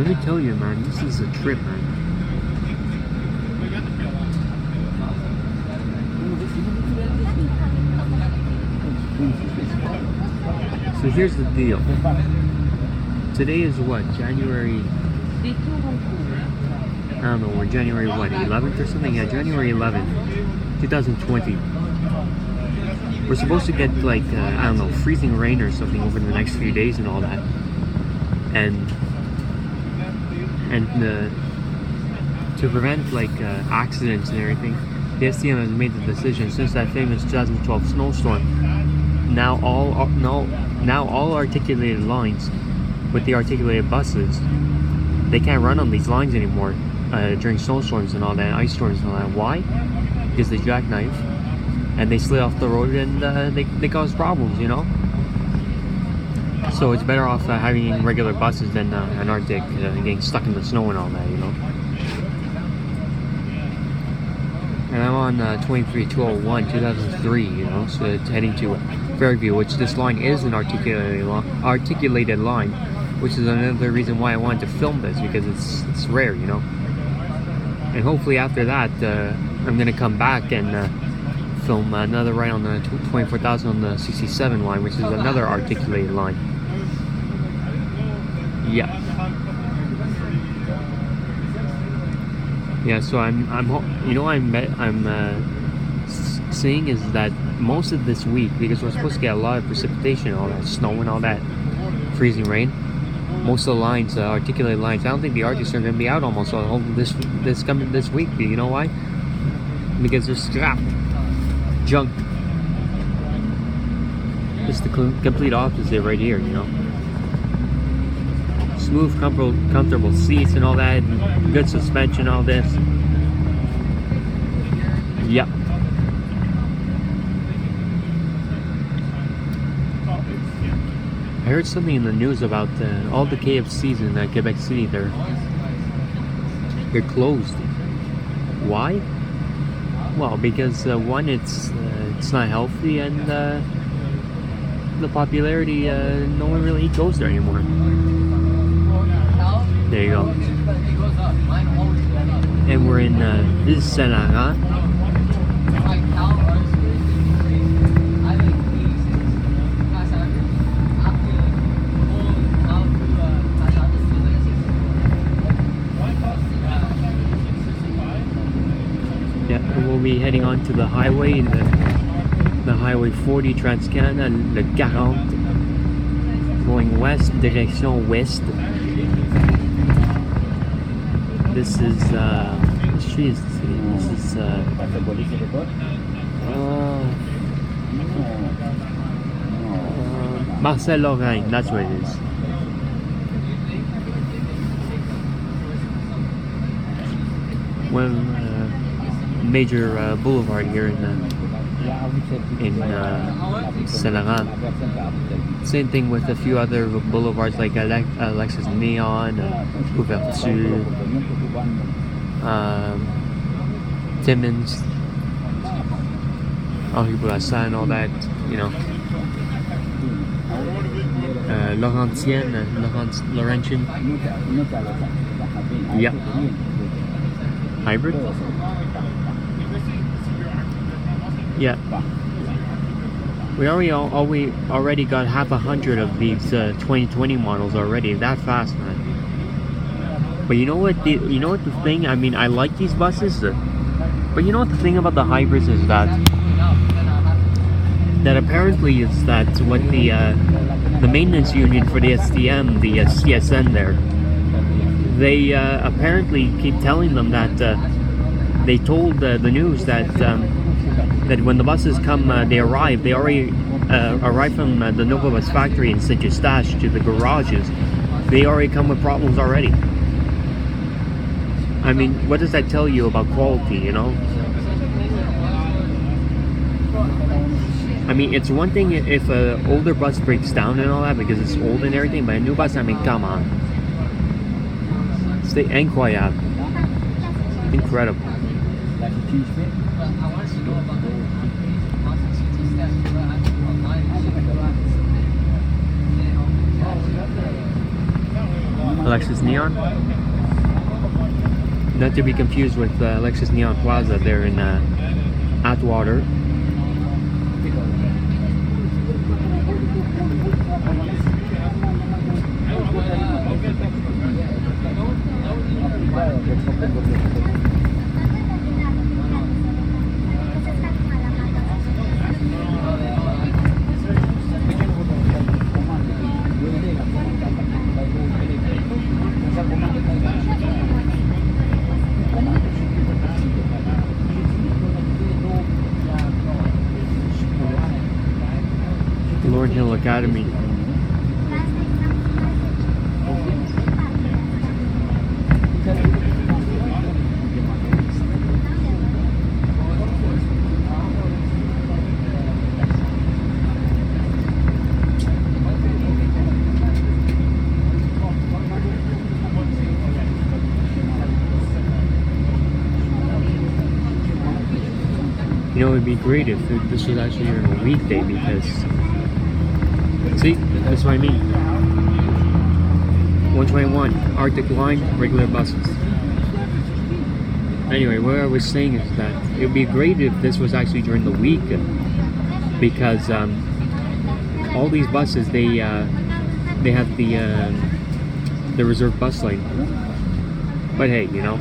Let me tell you, man, this is a trip, man. So here's the deal. Today is what? January... I don't know, we're January what, 11th or something? Yeah, January 11th, 2020. We're supposed to get like, I don't know, freezing rain or something over the next few days and all that. And to prevent like accidents and everything, the STM has made the decision since that famous 2012 snowstorm. Now all articulated lines with the articulated buses, they can't run on these lines anymore during snowstorms and all that, ice storms and all that. Why? Because they jackknife and they slid off the road and they cause problems, you know. So it's better off having regular buses than an Arctic getting stuck in the snow and all that, you know. And I'm on 23201 2003, you know, so it's heading to Fairview, which this line is an articulated line, which is another reason why I wanted to film this, because it's rare, you know. And hopefully after that, I'm gonna come back and film another ride on the 24,000 on the 67 line, which is another articulated line. Yeah. Yeah, so I'm seeing is that most of this week, because we're supposed to get a lot of precipitation, all that snow and all that freezing rain, most of the lines, articulated lines, I don't think the Arctics are going to be out almost all this week. Do you know why? Because they're scrap, junk. It's the complete opposite right here, you know. Smooth, comfortable seats and all that, and good suspension, all this. Yep. I heard something in the news about all the KFCs in Quebec City. They're closed. Why? Well, because one, it's not healthy, and the popularity, no one really goes there anymore. There you go. And we're in this is Saint-Laurent. Yeah, and we'll be heading on to the highway, the highway 40 Trans-Canada, le 40, going west, direction ouest. This is what street is this? This is Marcel Lorraine, that's what it is. One major boulevard here in Saint-Laurent. Same thing with a few other boulevards like Alexis Neon, Ouverture, Timmins, Henri Bourassa, and all that, you know. Laurentian. Yeah. Hybrid? Yeah. We already got 100 of these 2020 models already. That fast, man. But you know what the thing? I mean, I like these buses, but you know what the thing about the hybrids is that apparently is that what the maintenance union for the STM, the CSN there, they apparently keep telling them that they told the news that when the buses come, they already arrive from the Novabus factory in Saint-Eustache to the garages. They already come with problems already. I mean, what does that tell you about quality, you know? I mean, it's one thing if an older bus breaks down and all that because it's old and everything, but a new bus, I mean, come on. C'est incroyable. Incredible. Lexus Neon. Not to be confused with Lexus Neon Plaza there in Atwater. Hill Academy. You know, it'd be great if this was actually on a weekday, because see, that's what I mean. 121 Arctic Line regular buses. Anyway, what I was saying is that it would be great if this was actually during the week, because all these buses they have the reserved bus lane. But hey, you know.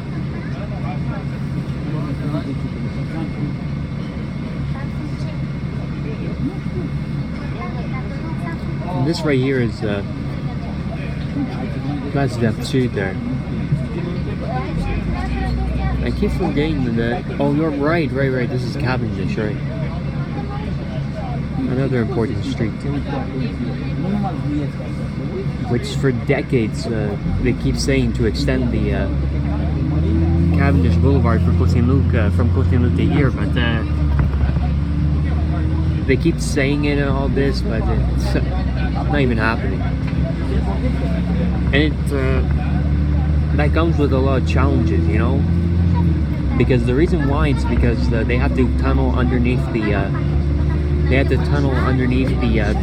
And this right here is that's Depth Street there. I keep forgetting that. Oh, you're right. This is Cavendish, right? Another important street, which for decades they keep saying to extend the Cavendish Boulevard for Côte Saint-Luc from Côte Saint-Luc to here, but they keep saying it and all this, but it's not even happening. And that comes with a lot of challenges, you know, because the reason why it's because they have to tunnel underneath the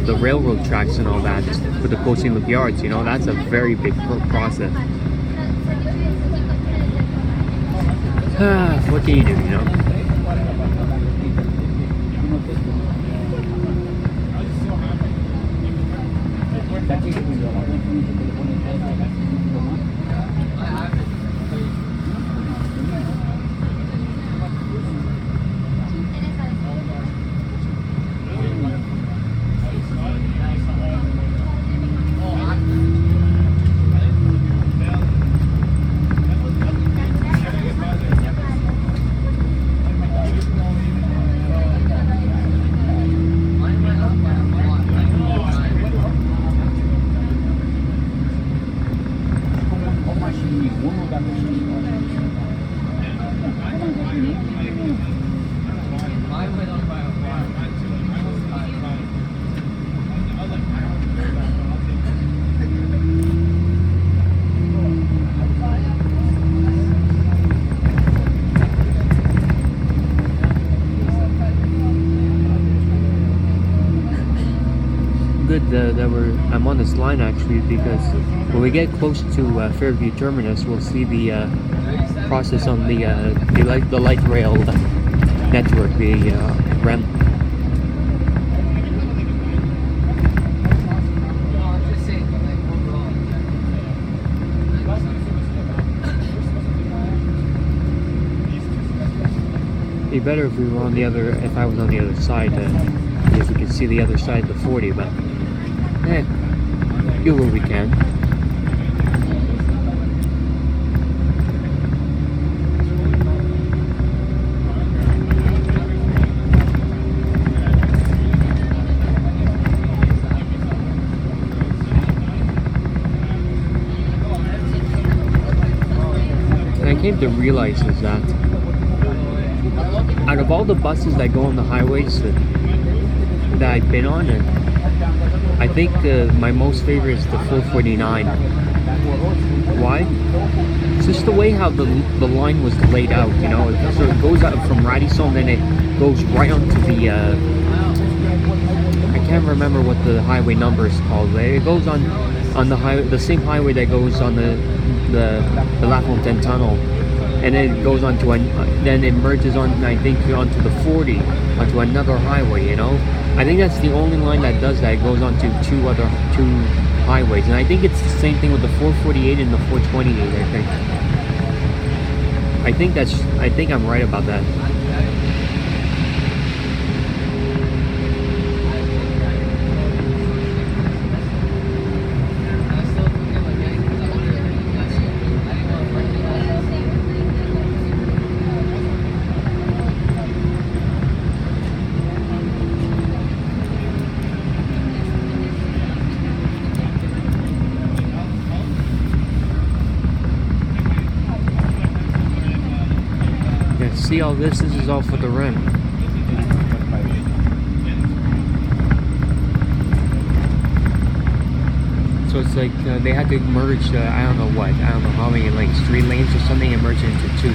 the railroad tracks and all that for the Côte Saint-Luc yards. You know, that's a very big process. What can you do, you know? I'm on this line actually, because when we get close to Fairview Terminus, we'll see the process on the light rail network, the REM. It'd be better if we were on the other, if I was on the other side, if we could see the other side of the 40, but do what we can. And I came to realize is that out of all the buses that go on the highways that I've been on, I think my most favorite is the 449. Why? It's just the way how the line was laid out, you know. So it goes out from Radisson, then it goes right onto the I can't remember what the highway number is called. It goes on on the highway, the same highway that goes on the La Fontaine tunnel, and then it goes onto then it merges on, I think, onto the 40, onto another highway. You know, I think that's the only line that does that. It goes onto two highways, and I think it's the same thing with the 448 and the 428. I think I'm right about that. See all this is all for the rent. So it's like they had to merge, I don't know how many lanes, 3 lanes or something, and merge it into 2.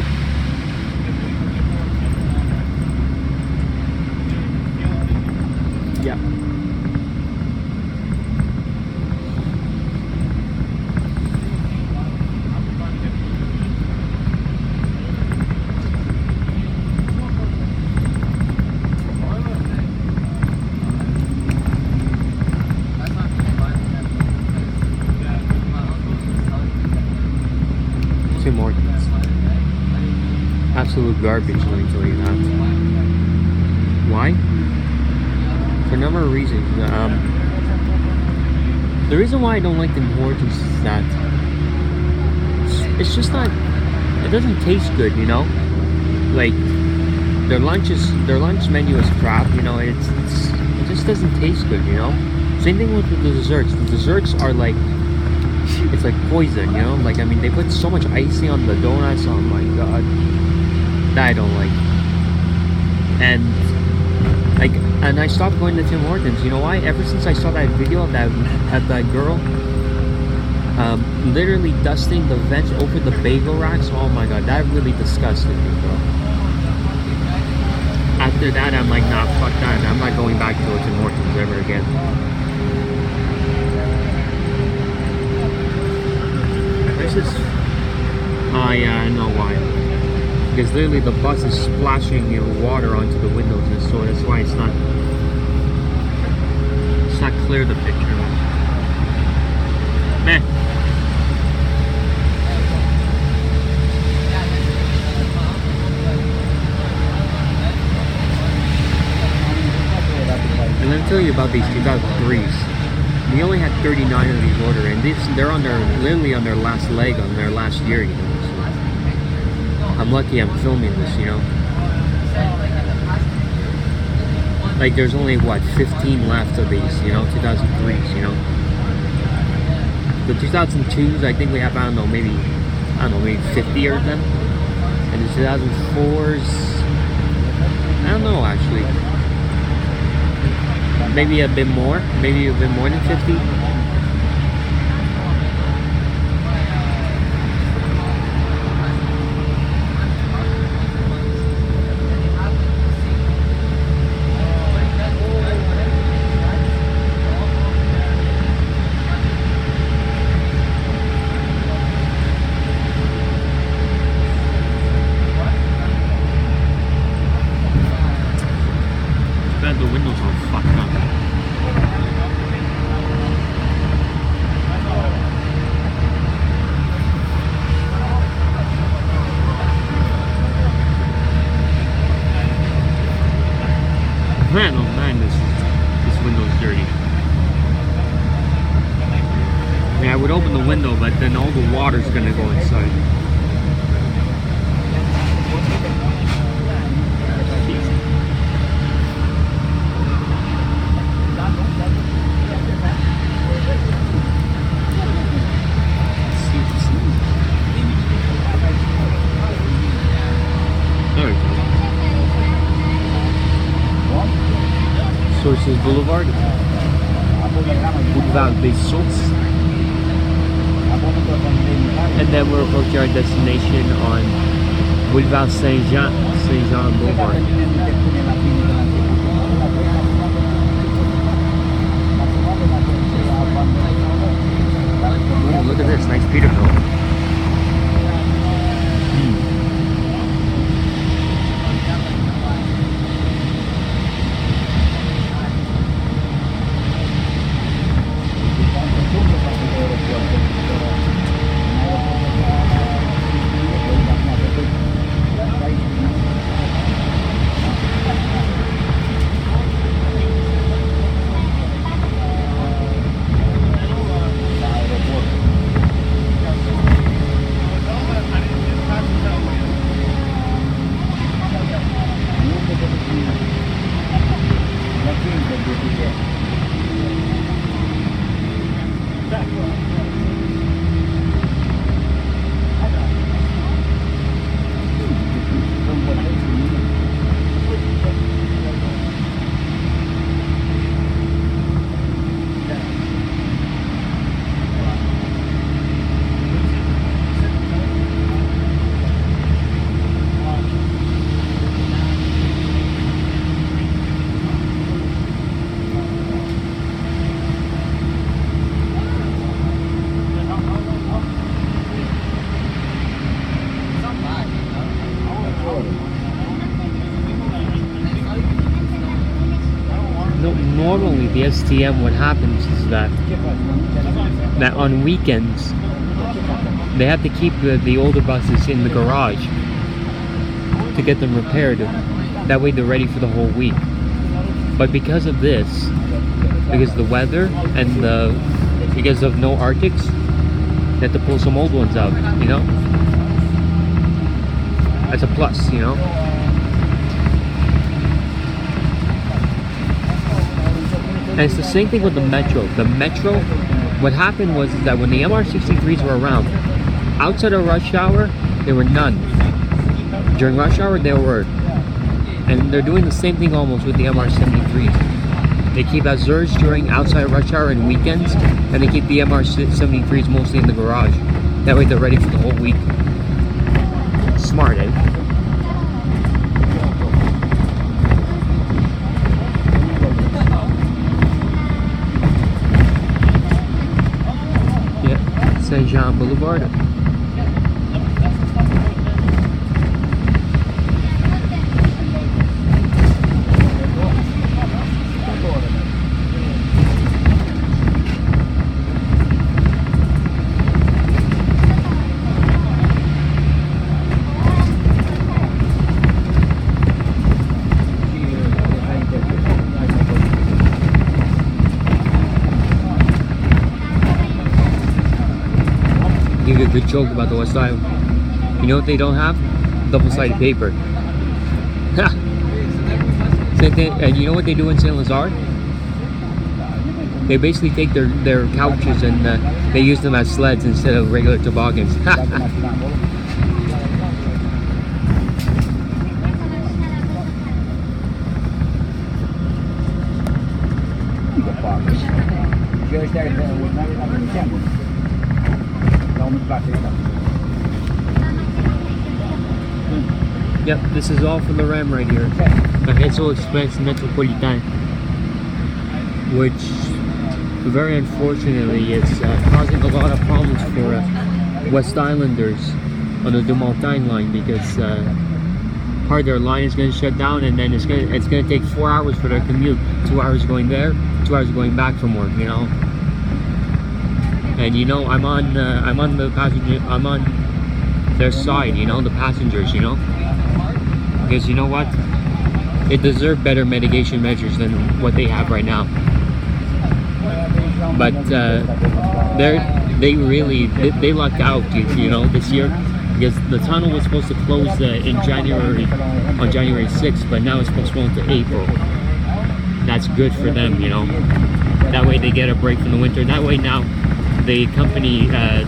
Yeah. Absolute garbage, let me tell you that. Why? For a number of reasons. The reason why I don't like Tim Hortons is that it's just not, it doesn't taste good, you know? Like, their lunch menu is crap, you know? It just doesn't taste good, you know? Same thing with the desserts. The desserts are like, it's like poison, you know? Like, I mean, they put so much icing on the donuts, oh my god. That I don't like. And I stopped going to Tim Hortons. You know why? Ever since I saw that video of that girl literally dusting the vents over the bagel racks, oh my god, that really disgusted me, bro. After that, I'm like, nah, fuck that. I'm not going back to Tim Hortons ever again. This is, oh yeah, I know why. Because literally the bus is splashing water onto the windows, and so that's why it's not clear, the picture. Meh. And let me tell you about these 2003s. We only had 39 of these ordered, and they're literally on their last leg, on their last year, you know. I'm lucky I'm filming this, you know. Like, there's only, what, 15 left of these, you know, 2003s, you know. The 2002s, I think we have, I don't know, maybe 50 of them. And the 2004s, I don't know, actually. Maybe a bit more than 50. The windows are fucked up. Man, oh man, this window's dirty. I mean, I would open the window, but then all the water's gonna go inside. Sources Boulevard, Boulevard des Sources, and then we're approaching our destination on Boulevard Saint-Jean Boulevard. Normally the STM, what happens is that on weekends they have to keep the older buses in the garage to get them repaired. That way they're ready for the whole week. But because of this, because of the weather and because of no Arctics, they have to pull some old ones out, you know? That's a plus, you know? And it's the same thing with the Metro. The Metro, what happened was that when the MR63s were around, outside of rush hour, there were none. During rush hour, there were. And they're doing the same thing almost with the MR73s. They keep Azures during outside rush hour and weekends, and they keep the MR73s mostly in the garage. That way they're ready for the whole week. Smart, eh? Saint-Jean Boulevard. Give you a good joke about the West Island. You know what they don't have? Double-sided paper. Same thing, and you know what they do in Saint Lazare? They basically take their couches and they use them as sleds instead of regular toboggans. Yep, this is all for the Ram right here. The Réseau Express Metropolitain, which very unfortunately is causing a lot of problems for West Islanders on the Deux-Montagnes line, because part of their line is going to shut down, and then it's going to take 4 hours for their commute. 2 hours going there, 2 hours going back from work. You know. And you know, I'm on the passenger. I'm on their side. You know, the passengers. You know, because you know what, they deserve better mitigation measures than what they have right now. But they lucked out. You know, this year, because the tunnel was supposed to close in January, on January 6th, but now it's postponed to April. That's good for them. You know, that way they get a break from the winter. That way now, the company, the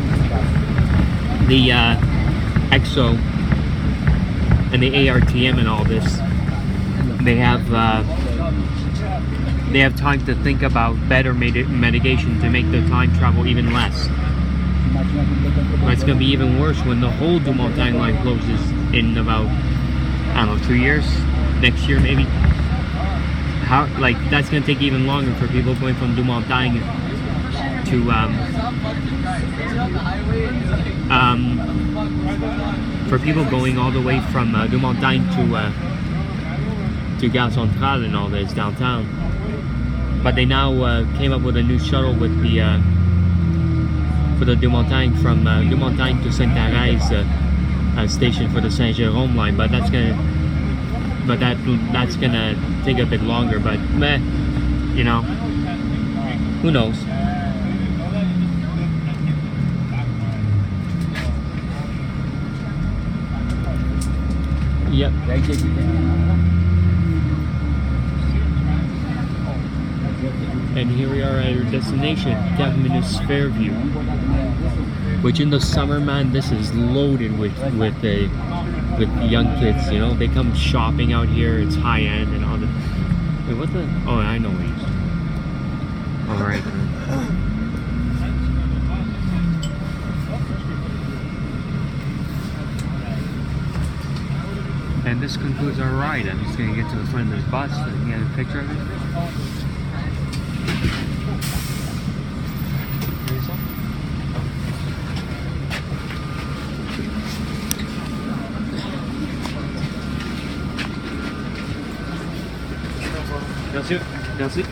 EXO and the ARTM and all this, they have time to think about better mitigation to make the time travel even less. But it's going to be even worse when the whole Deux-Montagnes line closes in about, I don't know, 2 years, next year maybe. That's going to take even longer for people going from Deux-Montagnes to for people going all the way from Deux-Montagnes to Gare Centrale and all this downtown. But they now came up with a new shuttle with the for the Deux-Montagnes, from Deux-Montagnes to Sainte-Thérèse station for the Saint-Jérôme line. But that's gonna take a bit longer. But meh, you know, who knows? Yep. And here we are at our destination, Terminus Fairview. Which in the summer, man, this is loaded with young kids. You know, they come shopping out here. It's high end and all the. Wait, what the? Oh, I know what he's. All right. And this concludes our ride. I'm just gonna get to the front of this bus so you can get a picture of it. Merci. Merci.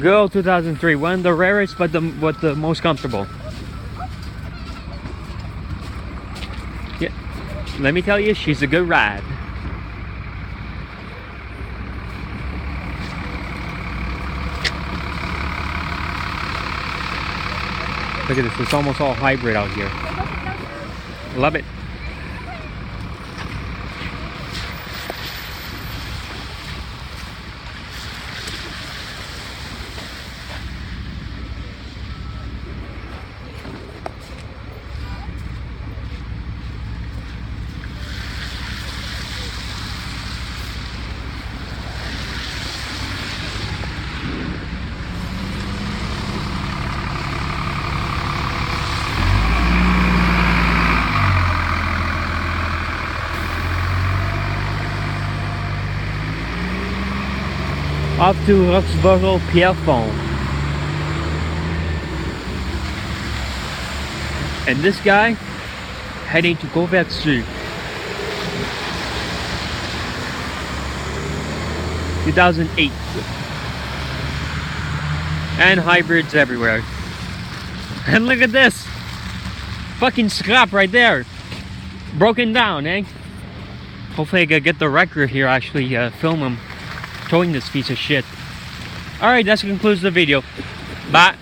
Girl 2003, one of the rarest but the most comfortable. Yeah, let me tell you, she's a good ride. Look at this, it's almost all hybrid out here. Love it. Off to Roxborough Pierrefonds. And this guy heading to Couverture. 2008. And hybrids everywhere. And look at this! Fucking scrap right there! Broken down, eh? Hopefully I can get the record here, actually film him towing this piece of shit. Alright, that concludes the video. Bye.